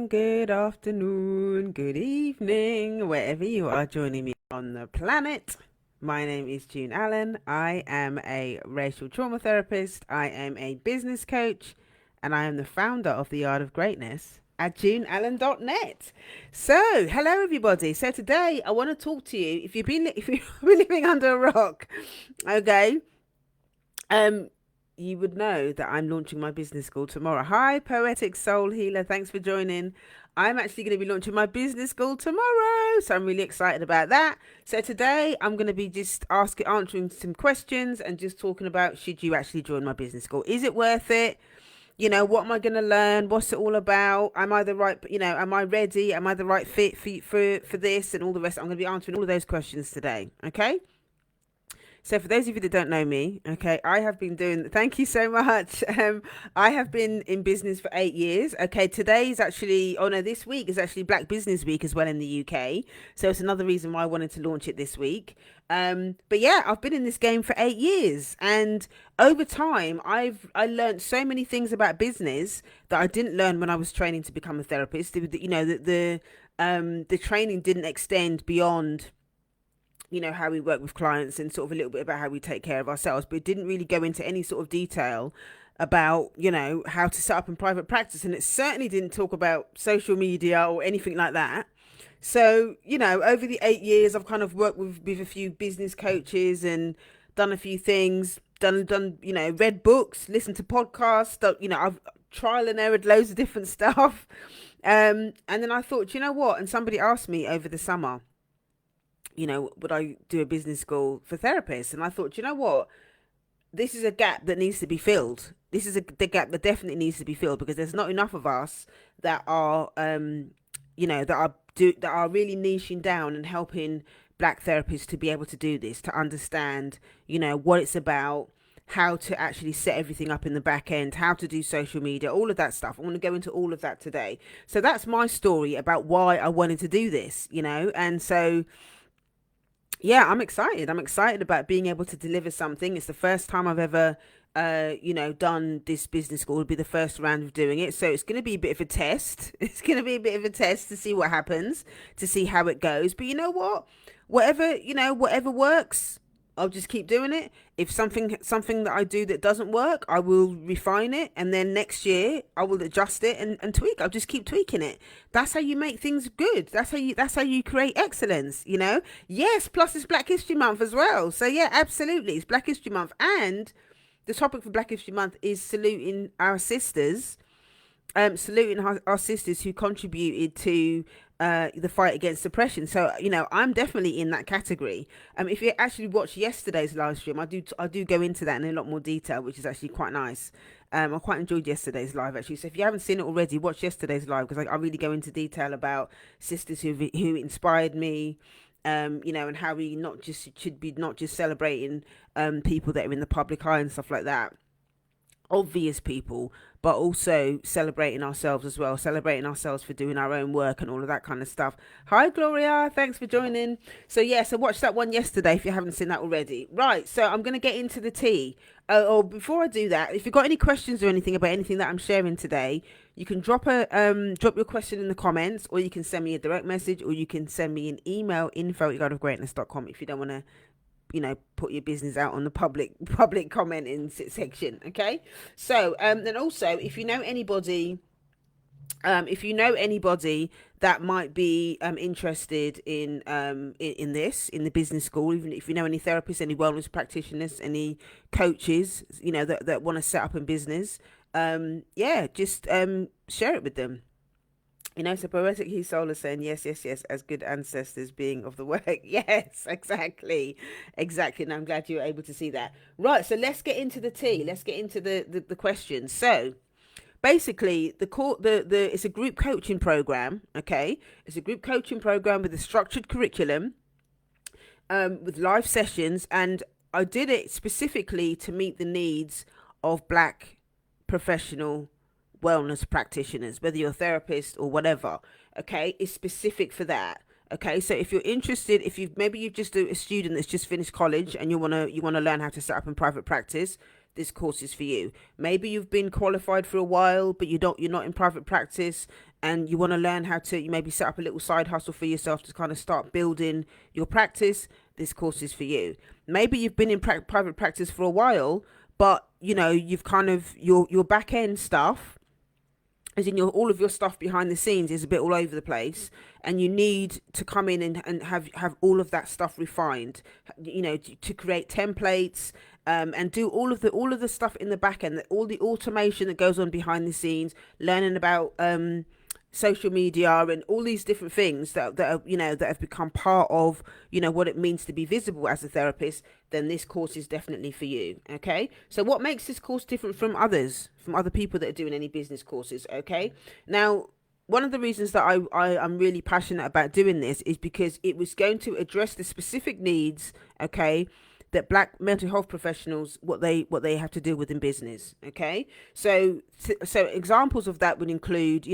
good afternoon, good evening, wherever you are joining me on the planet. My name is June Allen. I am a racial trauma therapist, I am a business coach, and I am the founder of The Art of Greatness at juneallen.net. So, hello everybody. So today I want to talk to you. If you've been living under a rock, okay, um, you would know that I'm launching my business school tomorrow. Hi, Poetic Soul Healer. Thanks for joining. I'm actually going to be launching my business school tomorrow, so I'm really excited about that. So today I'm going to be just answering some questions and just talking about, should you actually join my business school? Is it worth it? You know, what am I going to learn? What's it all about? Am I the right, am I ready? Am I the right fit for this and all the rest? I'm going to be answering all of those questions today. Okay. So for those of you that don't know me, okay, I have been doing, thank you so much. I have been in business for 8 years. Okay, today's actually, oh no, this week is actually Black Business Week as well in the UK. So it's another reason why I wanted to launch it this week. But yeah, I've been in this game for 8 years, and over time, I learned so many things about business that I didn't learn when I was training to become a therapist. The training didn't extend beyond how we work with clients and sort of a little bit about how we take care of ourselves, but it didn't really go into any sort of detail about how to set up in private practice, and it certainly didn't talk about social media or anything like that. So over the 8 years I've kind of worked with a few business coaches and done a few things, done read books, listened to podcasts, I've trial and errored loads of different stuff. And then I thought, you know what, and somebody asked me over the summer, would I do a business school for therapists? And I thought, you know what? This is a gap that needs to be filled. This is the gap that definitely needs to be filled, because there's not enough of us that are, that are really niching down and helping Black therapists to be able to do this, to understand, what it's about, how to actually set everything up in the back end, how to do social media, all of that stuff. I want to go into all of that today. So that's my story about why I wanted to do this, and so yeah, I'm excited. I'm excited about being able to deliver something. It's the first time I've ever, done this business school. It'll be the first round of doing it. So it's going to be a bit of a test. It's going to be a bit of a test to see what happens, to see how it goes. But you know what? Whatever works, I'll just keep doing it. If something that I do that doesn't work, I will refine it, and then next year I will adjust it and tweak. I'll just keep tweaking it. That's how you make things good. That's how you create excellence, Yes, plus it's Black History Month as well. So yeah, absolutely. It's Black History Month, and the topic for Black History Month is saluting our sisters, saluting our sisters who contributed to the fight against depression. So I'm definitely in that category. If you actually watch yesterday's live stream, I do go into that in a lot more detail, which is actually quite nice. I quite enjoyed yesterday's live actually. So if you haven't seen it already, watch yesterday's live, because I really go into detail about sisters who inspired me. And how we should be not just celebrating people that are in the public eye and stuff like that, obvious people, but also celebrating ourselves as well, celebrating ourselves for doing our own work and all of that kind of stuff. Hi Gloria, thanks for joining. So watch that one yesterday if you haven't seen that already. Right, so I'm going to get into the tea. Or before I do that, if you've got any questions or anything about anything that I'm sharing today, you can drop your question in the comments, or you can send me a direct message, or you can send me an email, info@guideofgreatness.com, if you don't want to put your business out on the public commenting section. Okay, so then also, if you know anybody that might be interested in the business school, even if you know any therapists, any wellness practitioners, any coaches, that want to set up in business, just share it with them. So Poetic He Soul is saying, yes, yes, yes, as good ancestors being of the work. Yes, exactly. And I'm glad you were able to see that. Right, so let's get into the tea. Let's get into the questions. So basically, it's a group coaching program, okay? It's a group coaching program with a structured curriculum, with live sessions, and I did it specifically to meet the needs of Black professional wellness practitioners, whether you're a therapist or whatever. Okay, it's specific for that. Okay, so if you're interested, if you've just a student that's just finished college and you wanna learn how to set up in private practice, this course is for you. Maybe you've been qualified for a while, but you're not in private practice, and you want to learn how to, you maybe set up a little side hustle for yourself to kind of start building your practice. This course is for you. Maybe you've been in private practice for a while, but you've kind of your back end stuff, as in all of your stuff behind the scenes, is a bit all over the place, and you need to come in and have all of that stuff refined, to create templates, and do all of the stuff in the back end, all the automation that goes on behind the scenes, learning about social media and all these different things that are, that have become part of what it means to be visible as a therapist. Then this course is definitely for you. Okay, so what makes this course different from other people that are doing any business courses? Okay, now one of the reasons that I'm really passionate about doing this is because it was going to address the specific needs, okay, that Black mental health professionals, what they have to deal with in business. Okay, so examples of that would include,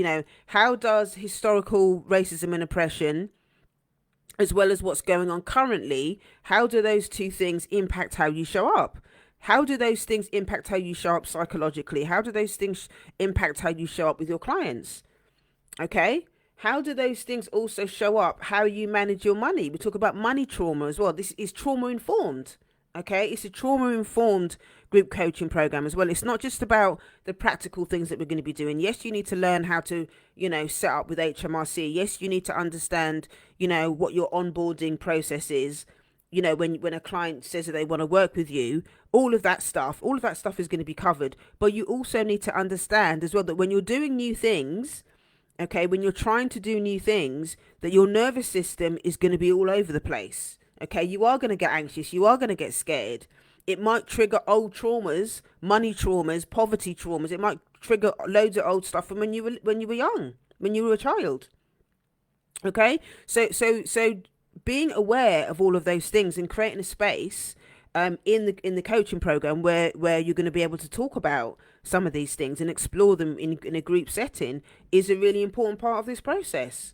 how does historical racism and oppression, as well as what's going on currently, how do those two things impact how you show up? How do those things impact how you show up psychologically? How do those things impact how you show up with your clients? Okay, how do those things also show up how you manage your money? We talk about money trauma as well. This is trauma informed. Okay, it's a trauma informed group coaching program as well. It's not just about the practical things that we're going to be doing. Yes, you need to learn how to, set up with HMRC. Yes, you need to understand, what your onboarding process is. When a client says that they want to work with you, all of that stuff is going to be covered. But you also need to understand as well that when you're doing new things, okay, when you're trying to do new things, that your nervous system is going to be all over the place. Okay, you are going to get anxious. You are going to get scared. It might trigger old traumas, money traumas, poverty traumas. It might trigger loads of old stuff from when you were young, when you were a child. Okay, so being aware of all of those things and creating a space in the coaching program where you're going to be able to talk about some of these things and explore them in a group setting is a really important part of this process.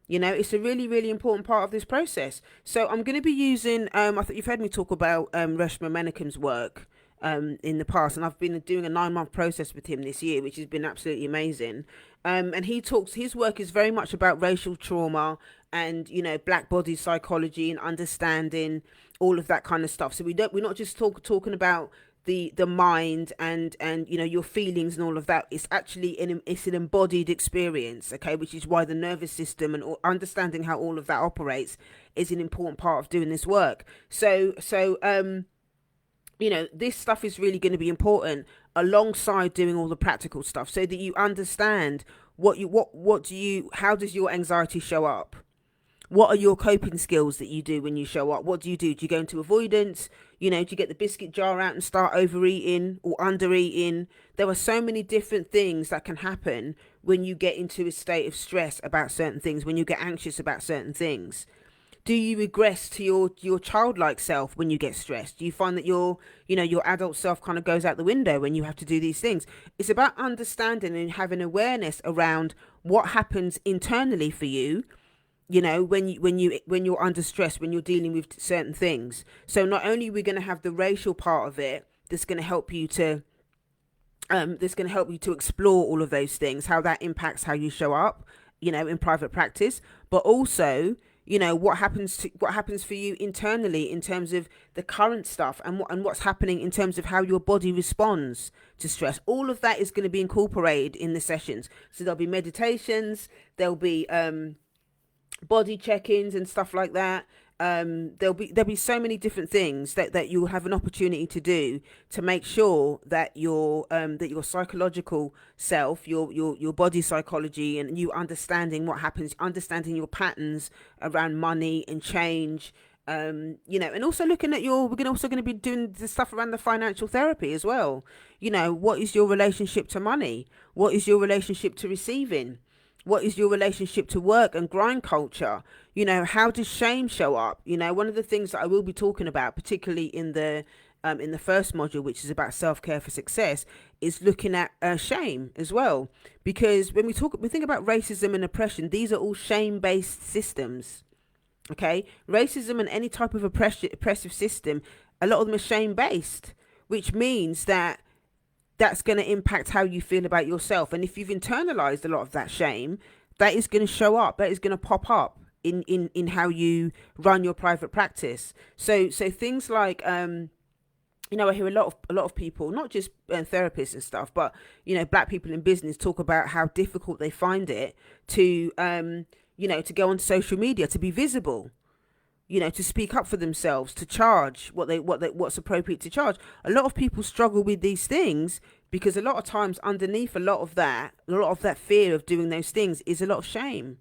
It's a really, really important part of this process. So I'm going to be using, I think you've heard me talk about Reshma Menakam's work in the past, and I've been doing a 9-month process with him this year, which has been absolutely amazing. And his work is very much about racial trauma and, Black body psychology and understanding all of that kind of stuff. So we're not just talking about the mind and your feelings and all of that. It's actually it's an embodied experience, okay, which is why the nervous system and understanding how all of that operates is an important part of doing this work. So this stuff is really going to be important alongside doing all the practical stuff, so that you understand how does your anxiety show up. What are your coping skills that you do when you show up? What do? Do you go into avoidance? Do you get the biscuit jar out and start overeating or undereating? There are so many different things that can happen when you get into a state of stress about certain things, when you get anxious about certain things. Do you regress to your childlike self when you get stressed? Do you find that your adult self kind of goes out the window when you have to do these things? It's about understanding and having awareness around what happens internally for you, when you're under stress, when you're dealing with certain things. So not only are we going to have the racial part of it that's going to help you to explore all of those things, how that impacts how you show up, in private practice, but also, what happens for you internally in terms of the current stuff and what's happening in terms of how your body responds to stress. All of that is going to be incorporated in the sessions. So there'll be meditations, there'll be body check-ins and stuff like that. There'll be so many different things that you'll have an opportunity to do to make sure that your psychological self, your body psychology, and you understanding what happens, understanding your patterns around money and change, and also looking at we're also going to be doing the stuff around the financial therapy as well. What is your relationship to money? What is your relationship to receiving? What is your relationship to work and grind culture? How does shame show up? One of the things that I will be talking about, particularly in the first module, which is about self-care for success, is looking at shame as well. Because when we think about racism and oppression, these are all shame-based systems. Okay, racism and any type of oppressive system, a lot of them are shame-based. which means that that's going to impact how you feel about yourself. And if you've internalized a lot of that shame, that is going to show up, that is going to pop up in how you run your private practice. So things like I hear a lot of people, not just therapists and stuff, but black people in business talk about how difficult they find it to to go on social media, to be visible, to speak up for themselves, to charge what's appropriate to charge. A lot of people struggle with these things because a lot of times underneath a lot of that fear of doing those things is a lot of shame,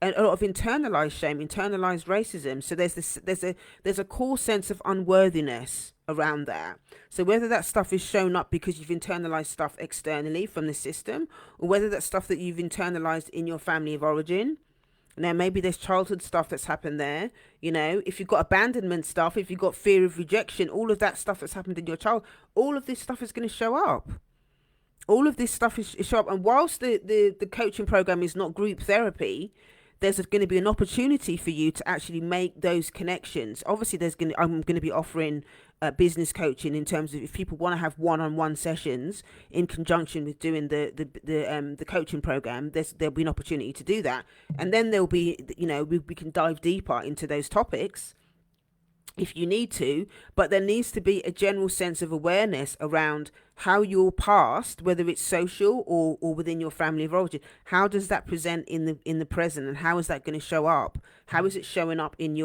and a lot of internalized shame, internalized racism. So there's a core sense of unworthiness around that. So whether that stuff is shown up because you've internalized stuff externally from the system, or whether that's stuff that you've internalized in your family of origin. Now, maybe there's childhood stuff that's happened there. If you've got abandonment stuff, if you've got fear of rejection, all of that stuff that's happened in your child, all of this stuff is going to show up. All of this stuff is show up. And whilst the coaching program is not group therapy, there's going to be an opportunity for you to actually make those connections. Obviously, I'm going to be offering business coaching in terms of if people want to have one-on-one sessions in conjunction with doing the coaching program. There'll be an opportunity to do that, and then there'll be we can dive deeper into those topics if you need to, but there needs to be a general sense of awareness around how your past, whether it's social or within your family of origin, how does that present in the present, and how is that going to show up? How is it showing up in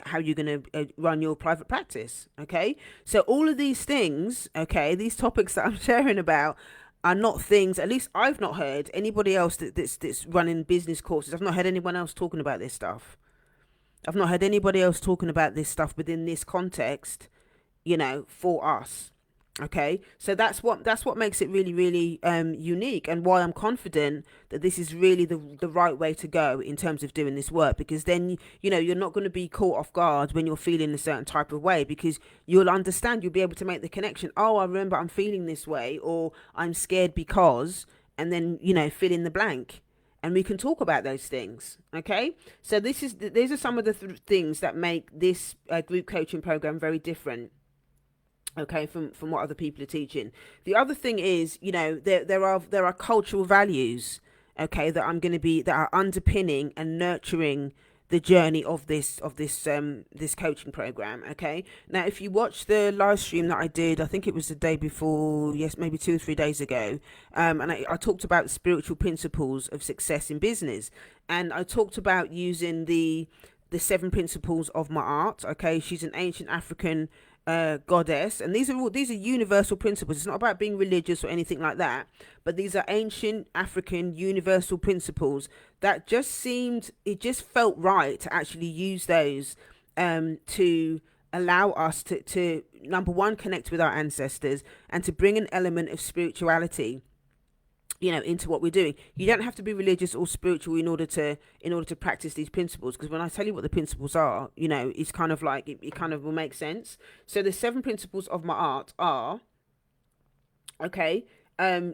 how you're going to run your private practice? Okay, so all of these things, these topics that I'm sharing about are not things, at least I've not heard anybody else that's running business courses. I've not heard anyone else talking about this stuff. I've not heard anybody else talking about this stuff within this context, for us. Okay, so that's what makes it really, really unique, and why I'm confident that this is really the right way to go in terms of doing this work, because then you're not going to be caught off guard when you're feeling a certain type of way, because you'll understand, you'll be able to make the connection. Oh, I remember I'm feeling this way, or I'm scared because, and then fill in the blank. And we can talk about those things. Okay, so these are some of the things that make this group coaching program very different, from what other people are teaching. The other thing is, there are cultural values, that are underpinning and nurturing the journey of this coaching program. Okay, now if you watch the live stream that I did, I think it was the day before, yes, maybe 2 or 3 days ago, and I talked about the spiritual principles of success in business, and I talked about using the 7 principles of Ma'at. Okay, she's an ancient African goddess, and these are universal principles. It's not about being religious or anything like that, but these are ancient African universal principles that it just felt right to actually use those to allow us to number one, connect with our ancestors, and to bring an element of spirituality into what we're doing. You don't have to be religious or spiritual in order to practice these principles, because when I tell you what the principles are, it's kind of like it kind of will make sense. So the 7 principles of Ma'at are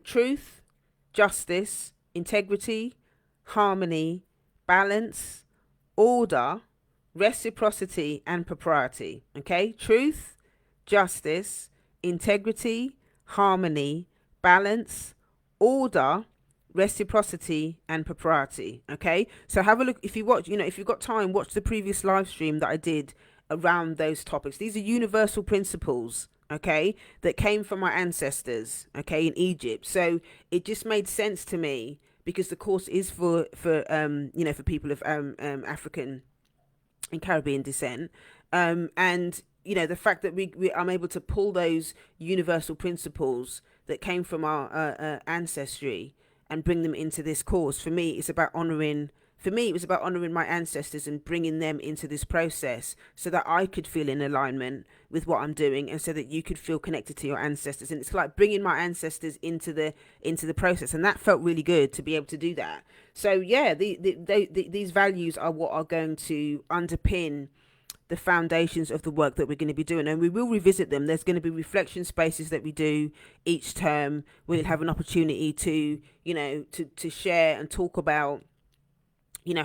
truth, justice, integrity, harmony, balance, order, reciprocity, and propriety. Truth, justice, integrity, harmony, balance, order, reciprocity, and propriety. So have a look. If you've got time, watch the previous live stream that I did around those topics. These are universal principles, that came from my ancestors, in Egypt. So it just made sense to me, because the course is for people of African and Caribbean descent, and the fact that I'm able to pull those universal principles that came from our ancestry and bring them into this course. For me, it was about honoring my ancestors and bringing them into this process, so that I could feel in alignment with what I'm doing, and so that you could feel connected to your ancestors. And it's like bringing my ancestors into the process, and that felt really good to be able to do that. So yeah, these values are what are going to underpin the foundations of the work that we're going to be doing, and we will revisit them. There's going to be reflection spaces that we do each term. We'll have an opportunity to to share and talk about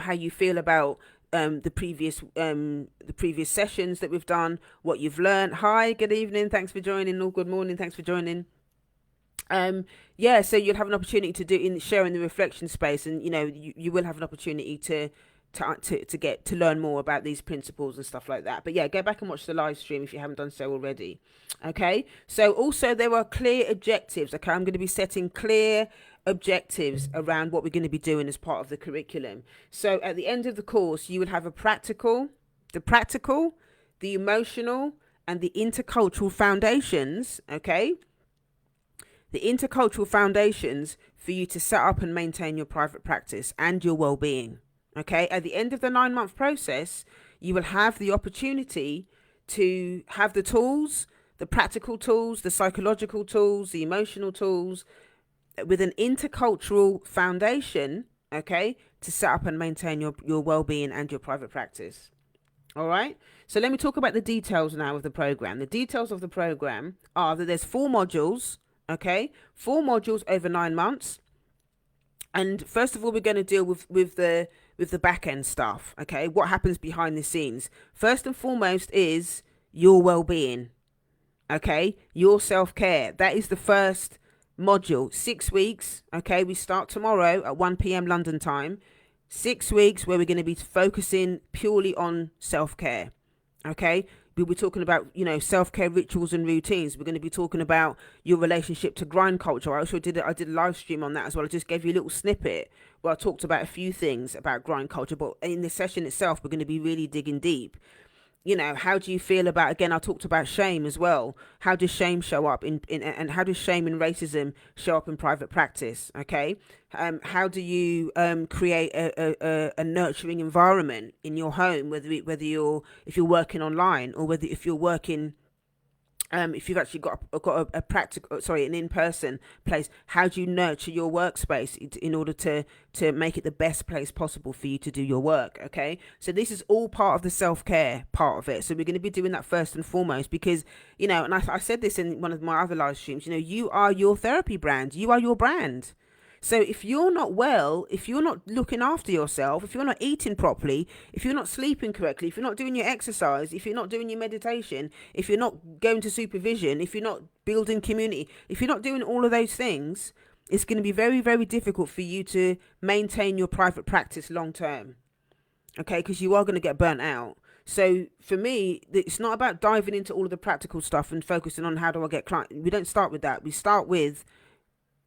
how you feel about the previous sessions that we've done, what you've learned. Hi, good evening, thanks for joining, or good morning, thanks for joining. So you'll have an opportunity to do in sharing the reflection space, and you will have an opportunity to get to learn more about these principles and stuff like that. But yeah, go back and watch the live stream if you haven't done so already. Okay, so also there are clear objectives. Okay, I'm going to be setting clear objectives around what we're going to be doing as part of the curriculum. So at the end of the course, you will have the practical, the emotional, and the intercultural foundations. Okay, the intercultural foundations for you to set up and maintain your private practice and your well-being. Okay, at the end of the 9-month process, you will have the opportunity to have the tools, the practical tools, the psychological tools, the emotional tools, with an intercultural foundation, okay, to set up and maintain your well-being and your private practice. All right, so let me talk about the details now of the program. The details of the program are that there's 4 modules, okay, 4 modules over 9 months. And first of all, we're going to deal with the back end stuff. Okay, what happens behind the scenes? First and foremost is your well-being. Okay, your self-care. That is the first module. 6 weeks. Okay, we start tomorrow at 1 p.m. London time. 6 weeks where we're going to be focusing purely on self-care. Okay, we'll be talking about, self-care rituals and routines. We're going to be talking about your relationship to grind culture. I did a live stream on that as well. I just gave you a little snippet where I talked about a few thins about grind culture, but in the session itself, we're going to be really digging deep. How do you feel about, again, I talked about shame as well. How does shame show up and how does shame and racism show up in private practice? Okay. How do you create a nurturing environment in your home, if you're working online, or if you're working, if you've actually got a practical, an in-person place? How do you nurture your workspace in order to make it the best place possible for you to do your work? Okay, so this is all part of the self-care part of it. So we're going to be doing that first and foremost, because and I said this in one of my other live streams, you are your therapy brand, you are your brand. So if you're not well, if you're not looking after yourself, if you're not eating properly, if you're not sleeping correctly, if you're not doing your exercise, if you're not doing your meditation, if you're not going to supervision, if you're not building community, if you're not doing all of those things, it's going to be very, very difficult for you to maintain your private practice long term. Okay, because you are going to get burnt out. So for me, it's not about diving into all of the practical stuff and focusing on how do I get clients. We don't start with that. We start with,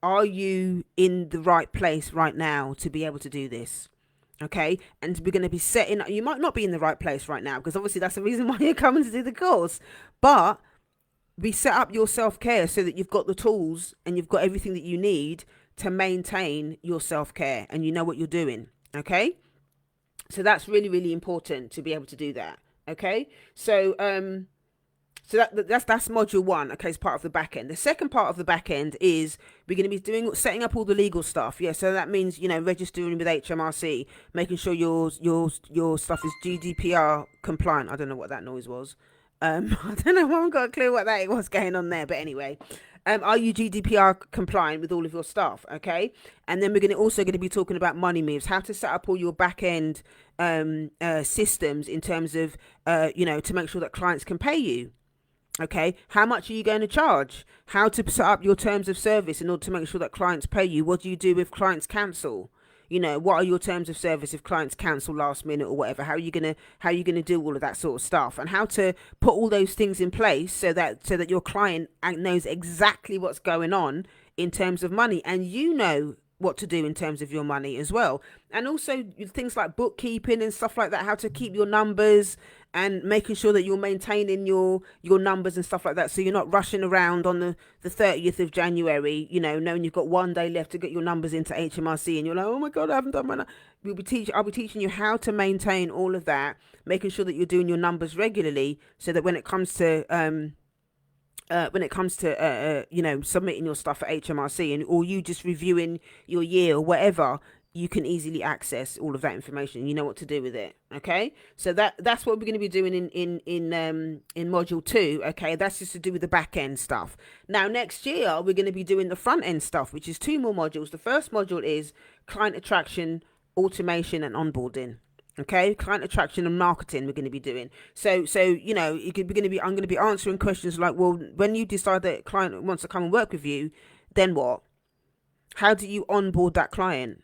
are you in the right place right now to be able to do this? Okay, and we're going to be setting, you might not be in the right place right now, because obviously that's the reason why you're coming to do the course, but we set up your self-care so that you've got the tools and you've got everything that you need to maintain your self-care, and you know what you're doing. Okay, so that's really, really important to be able to do that. Okay, so that's module 1. Okay, it's part of the back end. The second part of the back end is we're going to be setting up all the legal stuff. Yeah, so that means registering with HMRC, making sure your stuff is GDPR compliant. I don't know what that noise was. I don't know. I haven't got a clue what that was going on there. But anyway, are you GDPR compliant with all of your stuff? Okay, and then we're also going to be talking about money moves, how to set up all your back end systems in terms of to make sure that clients can pay you. Okay, how much are you going to charge? How to set up your terms of service in order to make sure that clients pay you? What do you do if clients cancel? What are your terms of service if clients cancel last minute or whatever? How are you gonna do all of that sort of stuff, and how to put all those things in place so that your client knows exactly what's going on in terms of money, and what to do in terms of your money as well. And also things like bookkeeping and stuff like that, how to keep your numbers and making sure that you're maintaining your numbers and stuff like that, so you're not rushing around on the 30th of January, knowing you've got 1 day left to get your numbers into HMRC, and you're like, oh my God, I haven't done my I'll be teaching you how to maintain all of that, making sure that you're doing your numbers regularly, so that when it comes to submitting your stuff at HMRC, or you just reviewing your year or whatever, you can easily access all of that information. You know what to do with it. Okay, so that's what we're going to be doing in module 2. Okay, that's just to do with the back end stuff. Now next year we're going to be doing the front end stuff, which is 2 more modules. The first module is client attraction, automation, and onboarding. Okay, client attraction and marketing we're going to be doing. So you know, it could be going to be, I'm going to be answering questions like, well, when you decide that a client wants to come and work with you, then what? How do you onboard that client?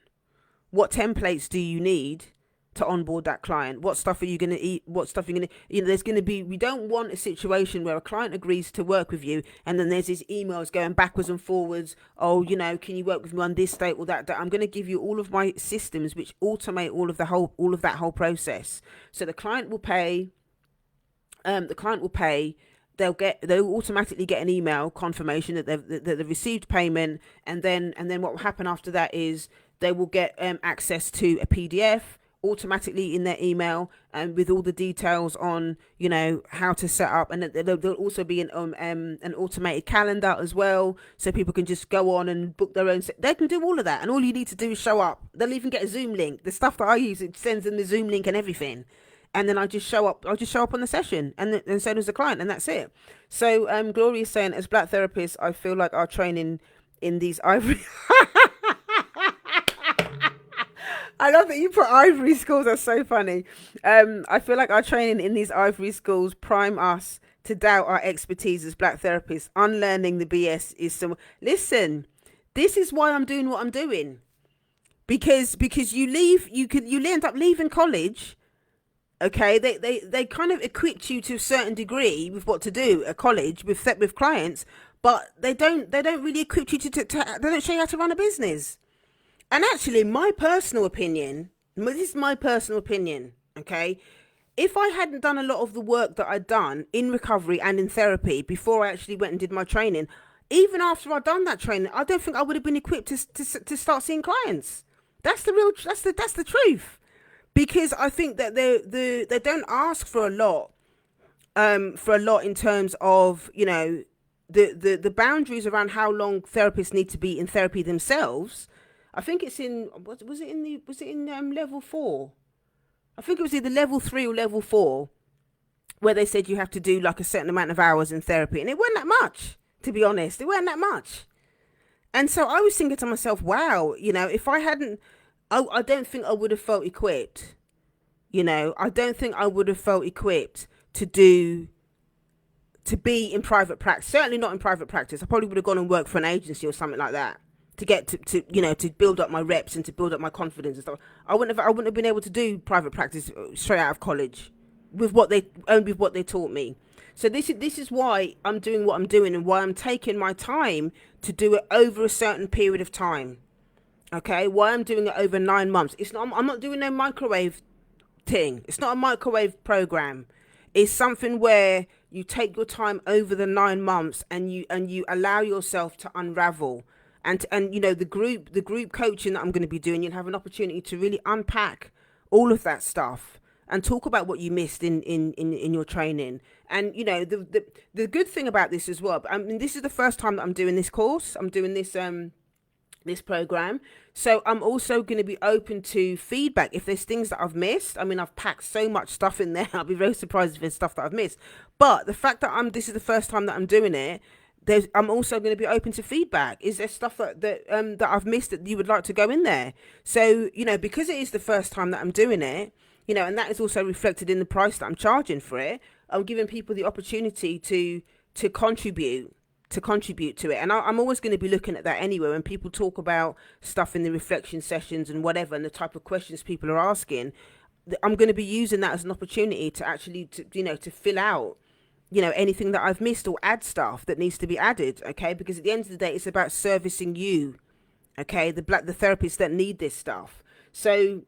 What templates do you need to onboard that client? What stuff are you going to eat? What stuff are you going to, there's going to be, we don't want a situation where a client agrees to work with you and then there's these emails going backwards and forwards. Oh, you know, can you work with me on this date or that date? I'm going to give you all of my systems which automate all of that whole process. So the client will pay, they'll automatically get an email confirmation that they've received payment, and then what will happen after that is they will get access to a PDF automatically in their email, and with all the details on, you know, how to set up, and there'll also be an automated calendar as well, so people can just go on and book their own. They can do all of that, and all you need to do is show up. They'll even get a Zoom link. The stuff that I use, it sends them the Zoom link and everything, and then I'll just show up on the session, and so does the client, and that's it. So Gloria is saying, as black therapists, I feel like our training in these ivory I love that you put ivory schools. That's so funny. I feel like our training in these ivory schools prime us to doubt our expertise as black therapists. Unlearning the BS is some. Listen, this is why I'm doing what I'm doing, because you end up leaving college. Okay, they kind of equip you to a certain degree with what to do at college with clients, but they don't really equip you to they don't show you how to run a business. And actually, my personal opinion, this is my personal opinion, okay? If I hadn't done a lot of the work that I'd done in recovery and in therapy before I actually went and did my training, even after I'd done that training, I don't think I would have been equipped to start seeing clients. That's the truth. Because I think that they don't ask for a lot in terms of, you know, the boundaries around how long therapists need to be in therapy themselves. I think it's in, was it in level 4? I think it was either level 3 or level 4, where they said you have to do like a certain amount of hours in therapy, and it wasn't that much, to be honest. It wasn't that much. And so I was thinking to myself, wow, you know, if I hadn't, I don't think I would have felt equipped. You know, I don't think I would have felt equipped to be in private practice. Certainly not in private practice. I probably would have gone and worked for an agency or something like that to get to you know, to build up my reps and to build up my confidence and stuff. I wouldn't have been able to do private practice straight out of college with what they taught me. So this is why I'm doing what I'm doing, and why I'm taking my time to do it over a certain period of time. Okay, why I'm doing it over 9 months. I'm not doing no microwave thing. It's not a microwave program. It's something where you take your time over the 9 months, and you allow yourself to unravel. And you know, the group coaching that I'm going to be doing, you'll have an opportunity to really unpack all of that stuff and talk about what you missed in your training. And you know, the good thing about this as well, I mean, this is the first time that I'm doing this course. I'm doing this program, so I'm also going to be open to feedback if there's things that I've missed. I mean, I've packed so much stuff in there. I'll be very surprised if there's stuff that I've missed, but the fact that this is the first time that I'm doing it, I'm also going to be open to feedback. Is there stuff that I've missed that you would like to go in there? So, you know, because it is the first time that I'm doing it, you know, and that is also reflected in the price that I'm charging for it, I'm giving people the opportunity to contribute to it. And I'm always going to be looking at that anyway. When people talk about stuff in the reflection sessions and whatever, and the type of questions people are asking, I'm going to be using that as an opportunity to actually, to fill out, you know, anything that I've missed, or add stuff that needs to be added. Okay, because at the end of the day, it's about servicing you. Okay, the therapists that need this stuff. So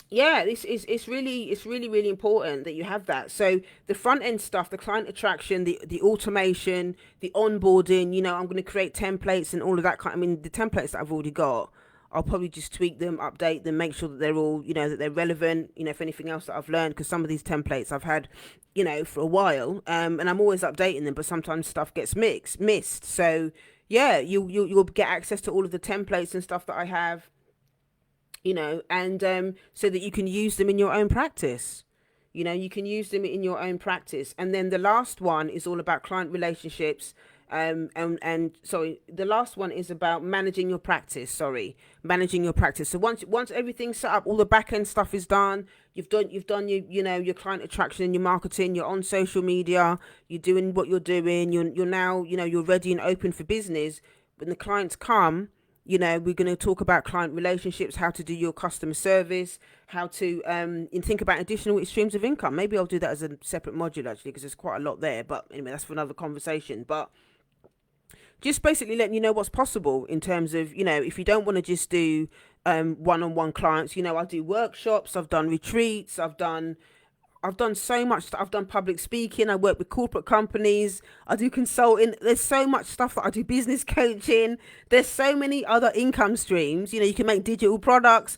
yeah, it's really important that you have that. So the front end stuff, the client attraction, the automation, the onboarding, you know, I'm going to create templates and all of that I mean, the templates that I've already got, I'll probably just tweak them, update them, make sure that they're all, you know, that they're relevant, you know, if anything else that I've learned, because some of these templates I've had, you know, for a while, and I'm always updating them, but sometimes stuff gets missed. So yeah, you'll get access to all of the templates and stuff that I have, you know, and so that you can use them in your own practice. You know, you can use them in your own practice. And then the last one is all about client relationships And sorry, the last one is about managing your practice. Sorry, managing your practice. So once everything's set up, all the back end stuff is done. You've done your client attraction and your marketing. You're on social media. You're doing what you're doing. You're now you're ready and open for business. When the clients come, we're going to talk about client relationships, how to do your customer service, how to and think about additional streams of income. Maybe I'll do that as a separate module actually, because there's quite a lot there. But anyway, that's for another conversation. But just basically letting you know what's possible in terms of, if you don't want to just do one-on-one clients, I do workshops, I've done retreats, I've done so much stuff. I've done public speaking. I work with corporate companies. I do consulting. There's so much stuff that I do. Business coaching. There's so many other income streams. You can make digital products.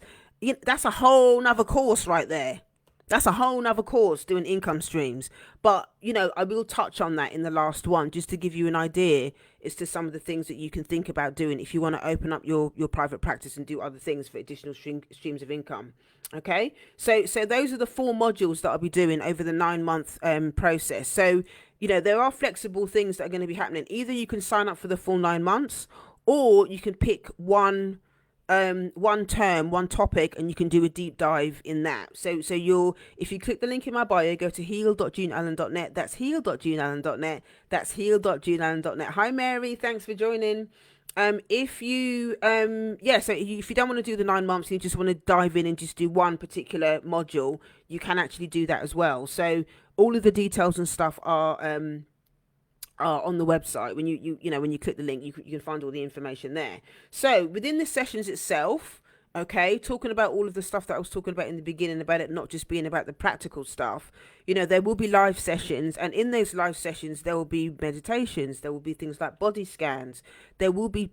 That's a whole nother course right there. That's a whole nother course, doing income streams. But, I will touch on that in the last one, just to give you an idea as to some of the things that you can think about doing if you want to open up your private practice and do other things for additional streams of income. Okay, so those are the 4 modules that I'll be doing over the 9-month process. So, there are flexible things that are going to be happening. Either you can sign up for the full 9 months, or you can pick one term, one topic, and you can do a deep dive in that. So if you click the link in my bio, go to heal.juneallen.net. That's heal.juneallen.net. That's heal.juneallen.net. Hi Mary, thanks for joining. If you so if you don't want to do the 9 months and you just want to dive in and just do one particular module, you can actually do that as well. So all of the details and stuff are on the website. When when you click the link, you can find all the information there. So within the sessions itself, okay, talking about all of the stuff that I was talking about in the beginning, about it not just being about the practical stuff, there will be live sessions, and in those live sessions there will be meditations, there will be things like body scans, there will be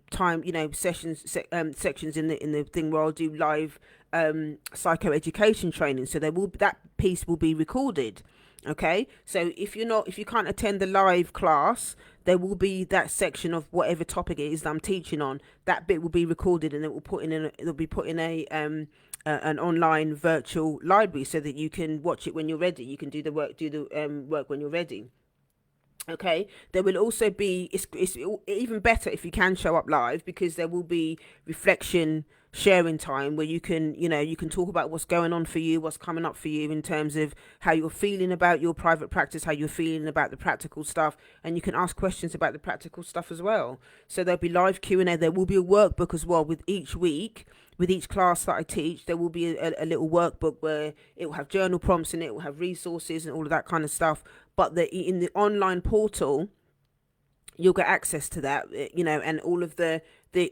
sessions, sections in the thing where I'll do live psychoeducation training. So that piece will be recorded. Okay, so if you can't attend the live class, there will be that section of whatever topic it is that I'm teaching on. That bit will be recorded, and it'll be put in an online virtual library, so that you can watch it when you're ready. You can do the work when you're ready. Okay, there will also be, it's even better if you can show up live, because there will be reflection sharing time where you can talk about what's going on for you, what's coming up for you in terms of how you're feeling about your private practice, how you're feeling about the practical stuff, and you can ask questions about the practical stuff as well. So there'll be live Q&A. There will be a workbook as well with each week. With each class that I teach, there will be a little workbook where it will have journal prompts in it, will have resources and all of that kind of stuff. But in the online portal, you'll get access to that, and all of the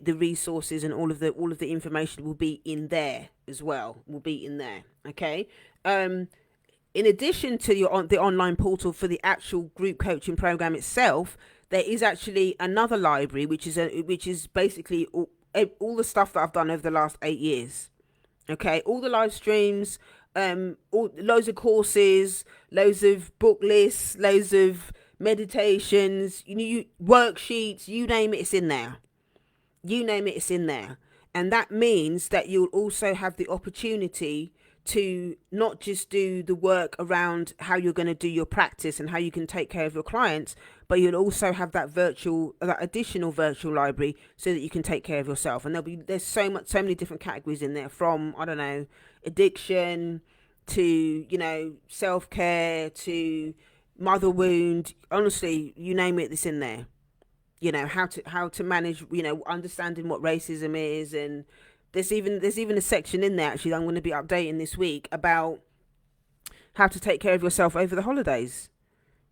resources and all of the information will be in there as well. Will be in there. Okay. In addition to the online portal for the actual group coaching program itself, there is actually another library, which is basically all the stuff that I've done over the last 8 years. Okay, all the live streams, loads of courses, loads of book lists, loads of meditations, worksheets, you name it, it's in there. You name it, it's in there. And that means that you'll also have the opportunity to not just do the work around how you're going to do your practice and how you can take care of your clients, but you'll also have that additional virtual library, so that you can take care of yourself. And there's so many different categories in there, from, I don't know, addiction to, self-care to mother wound. Honestly, you name it, it's in there. How to manage, understanding what racism is. And there's even a section in there actually that I'm going to be updating this week about how to take care of yourself over the holidays.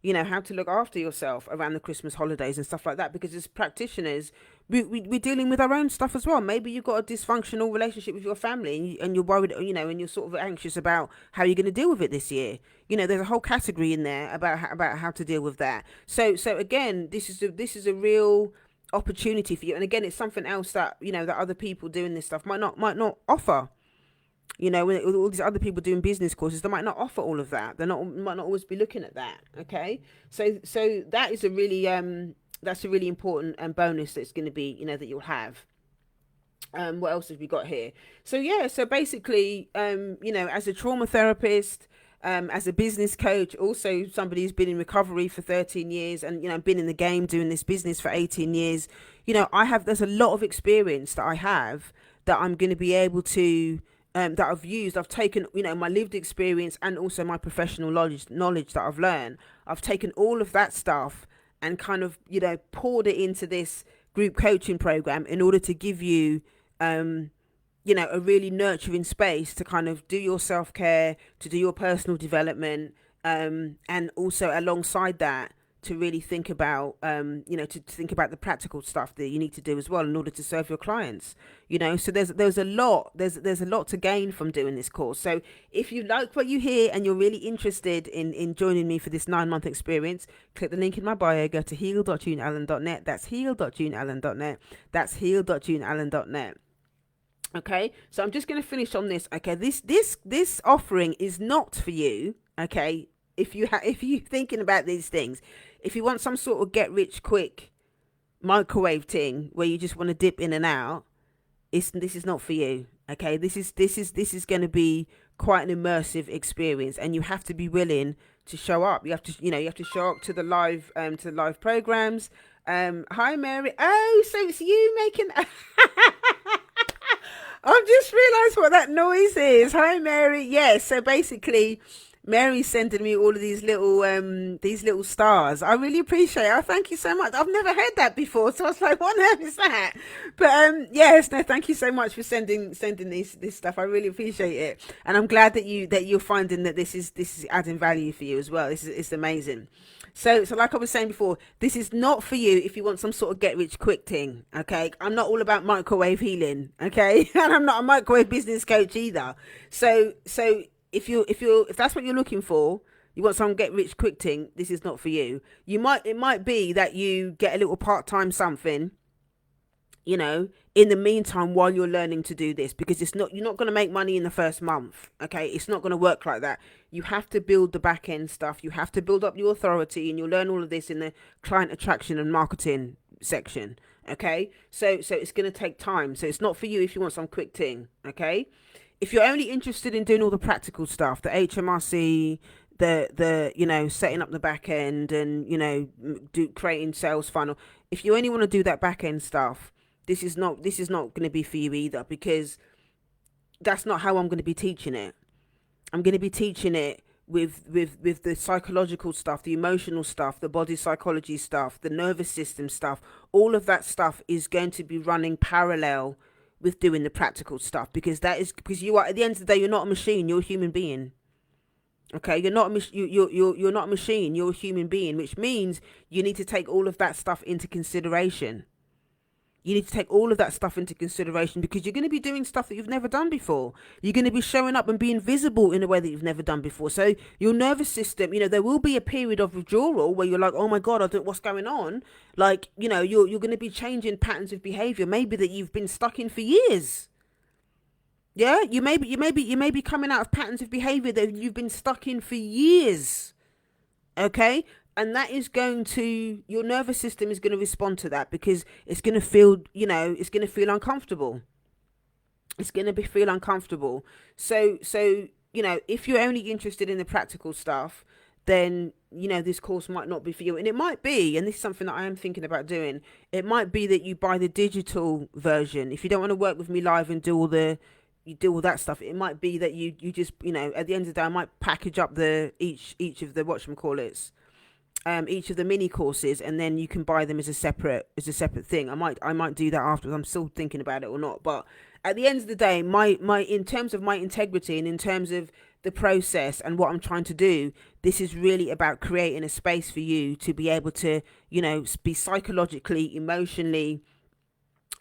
How to look after yourself around the Christmas holidays and stuff like that. Because as practitioners, we're dealing with our own stuff as well. Maybe you've got a dysfunctional relationship with your family, and you're worried, and you're sort of anxious about how you're going to deal with it this year. There's a whole category in there about how to deal with that. So again, this is a real opportunity for you. And again, it's something else that that other people doing this stuff might not offer. When all these other people doing business courses, they might not offer all of that. Might not always be looking at that. Okay, so that is a really that's a really important bonus that's going to be that you'll have. What else have we got here? So basically, as a trauma therapist, as a business coach, also somebody who's been in recovery for 13 years and, been in the game doing this business for 18 years. There's a lot of experience that I have that I'm going to be able to, that I've used. I've taken, my lived experience and also my professional knowledge that I've learned. I've taken all of that stuff and kind of, poured it into this group coaching program in order to give you, a really nurturing space to kind of do your self-care, to do your personal development, and also alongside that to really think about, to think about the practical stuff that you need to do as well in order to serve your clients. So there's a lot to gain from doing this course. So if you like what you hear and you're really interested in joining me for this 9-month experience, click the link in my bio, go to heal.juneallen.net. That's heal.juneallen.net. That's heal.juneallen.net. Okay, so I'm just going to finish on this. Okay, this offering is not for you. Okay, if you're thinking about these things, if you want some sort of get rich quick microwave thing where you just want to dip in and out, this is not for you. Okay, this is going to be quite an immersive experience, and you have to be willing to show up. You have to show up to the live programs. Hi Mary. Oh, so it's you making. I've just realised what that noise is. Hi, Mary. Yes, so basically, Mary's sending me all of these little stars. I really appreciate it. Oh, thank you so much. I've never heard that before, so I was like, what on earth is that? But yes, no, thank you so much for sending this stuff. I really appreciate it, and I'm glad that you're finding that this is adding value for you as well. It's amazing. So like I was saying before, this is not for you if you want some sort of get rich quick thing. Okay, I'm not all about microwave healing. Okay, and I'm not a microwave business coach either. So if that's what you're looking for, you want some get rich quick thing, this is not for you. It might be that you get a little part-time something, in the meantime while you're learning to do this, because you're not going to make money in the first month. Okay, it's not going to work like that. You have to build the back end stuff. You have to build up your authority, and you'll learn all of this in the client attraction and marketing section. Okay, so it's going to take time. So it's not for you if you want some quick thing. Okay, if you're only interested in doing all the practical stuff, the HMRC, the setting up the back end, and creating sales funnel, if you only want to do that back end stuff, this is not going to be for you either, because that's not how I'm going to be teaching it. I'm going to be teaching it with the psychological stuff, the emotional stuff, the body psychology stuff, the nervous system stuff. All of that stuff is going to be running parallel with doing the practical stuff, because you are, at the end of the day, you're not a machine, you're a human being. Okay, you're not you're not a machine, you're a human being, which means you need to take all of that stuff into consideration. You need to take all of that stuff into consideration, because you're going to be doing stuff that you've never done before. You're going to be showing up and being visible in a way that you've never done before. So your nervous system, there will be a period of withdrawal where you're like, oh my God, I don't know what's going on. Like, you're going to be changing patterns of behavior, maybe that you've been stuck in for years. Yeah, you may be coming out of patterns of behavior that you've been stuck in for years. Okay? And that is your nervous system is going to respond to that, because it's going to feel, it's going to feel uncomfortable. It's going to feel uncomfortable. So, if you're only interested in the practical stuff, then, this course might not be for you. And it might be, and this is something that I am thinking about doing, it might be that you buy the digital version. If you don't want to work with me live and do all that stuff, it might be that you just, at the end of the day, I might package up each of the whatchamacallits, each of the mini courses, and then you can buy them as a separate thing. I might do that afterwards. I'm still thinking about it or not. But at the end of the day, my in terms of my integrity and in terms of the process and what I'm trying to do, this is really about creating a space for you to be able to, be psychologically, emotionally,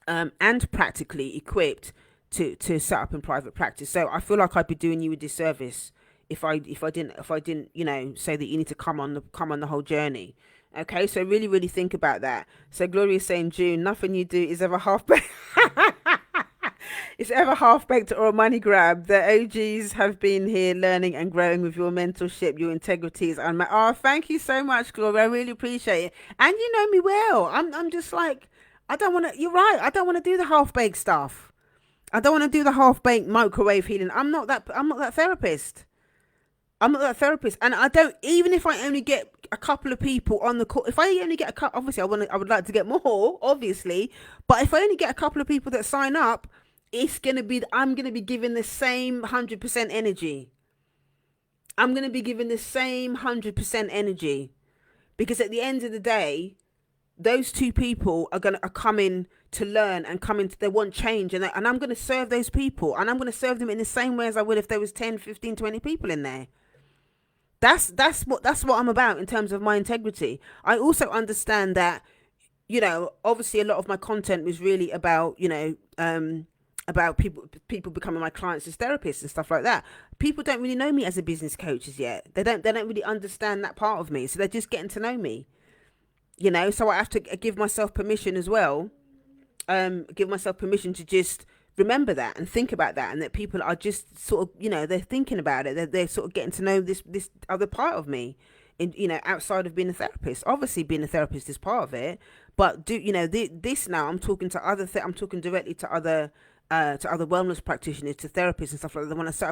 and practically equipped to set up in private practice. So I feel like I'd be doing you a disservice if I didn't say that you need to come on the whole journey. Okay, so really think about that. So Gloria's saying, June, nothing you do is ever half baked. It's ever half baked or a money grab. The OGs have been here learning and growing with your mentorship. Your integrity is unmatched. Oh, thank you so much, Gloria. I really appreciate it. And you know me well. I'm just like, I don't want to. You're right. I don't want to do the half baked stuff. I don't want to do the half baked microwave healing. I'm not that therapist. I'm not that therapist, and I don't. Even if I only get a couple of people on the call, if I only get a couple, obviously I would like to get more, obviously. But if I only get a couple of people that sign up, I'm gonna be giving the same 100% energy. I'm gonna be giving the same 100% energy, because at the end of the day, those two people are coming to learn and they want change, and I'm going to serve those people, and I'm going to serve them in the same way as I would if there was 10, 15, 20 people in there. That's what I'm about in terms of my integrity. I also understand that, obviously a lot of my content was really about, about people becoming my clients as therapists and stuff like that. People don't really know me as a business coach as yet. They don't really understand that part of me, so they're just getting to know me. So I have to give myself permission as well. Give myself permission to just remember that and think about that, and that people are just sort of, they're thinking about it. They're sort of getting to know this other part of me, outside of being a therapist. Obviously, being a therapist is part of it, but this now I'm talking to I'm talking directly to other wellness practitioners, to therapists and stuff like that. They want to set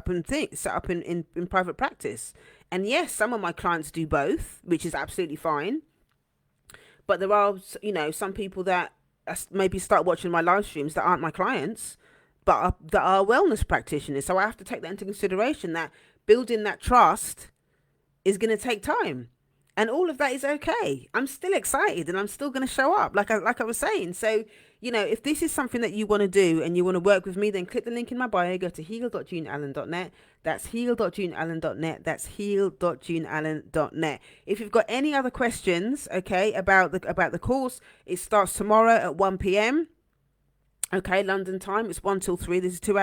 up in private practice. And yes, some of my clients do both, which is absolutely fine. But there are, some people that maybe start watching my live streams that aren't my clients, but that are wellness practitioners. So I have to take that into consideration, that building that trust is going to take time. And all of that is okay. I'm still excited, and I'm still going to show up, like I was saying. So, if this is something that you want to do and you want to work with me, then click the link in my bio, go to heal.juneallen.net. That's heal.juneallen.net. That's heal.juneallen.net. If you've got any other questions, okay, about the course, it starts tomorrow at 1 p.m. Okay, London time. It's 1 till 3. This is 2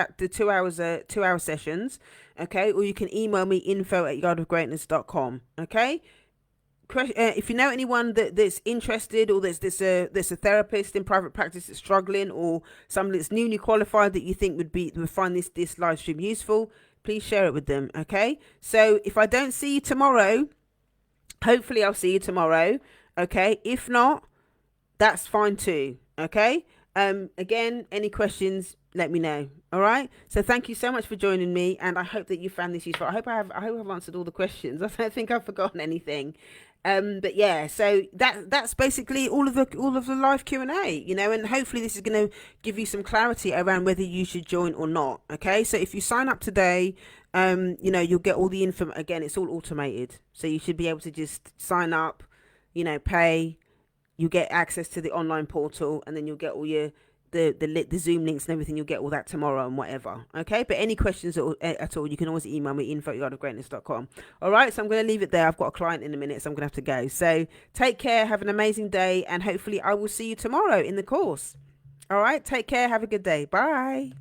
hour sessions. Okay, or you can email me info@yardofgreatness.com. Okay. If you know anyone that's interested, or there's a therapist in private practice that's struggling, or somebody that's newly qualified that you think would find this live stream useful, please share it with them. Okay, so if I don't see you tomorrow, hopefully I'll see you tomorrow. Okay, if not, that's fine too. Okay, again, any questions, let me know. All right, so thank you so much for joining me, and I hope that you found this useful. I hope I've answered all the questions. I don't think I've forgotten anything. But yeah, so that's basically all of the live Q&A, and hopefully this is going to give you some clarity around whether you should join or not. Okay, so if you sign up today, you'll get all the info. Again, it's all automated, so you should be able to just sign up, pay, you get access to the online portal, and then you'll get all your the Zoom links and everything. You'll get all that tomorrow and whatever. Okay, but any questions at all, you can always email me info@yardofgreatness.com. All right, so I'm going to leave it there. I've got a client in a minute, so I'm going to have to go. So take care, have an amazing day, and hopefully I will see you tomorrow in the course. All right, take care, have a good day. Bye.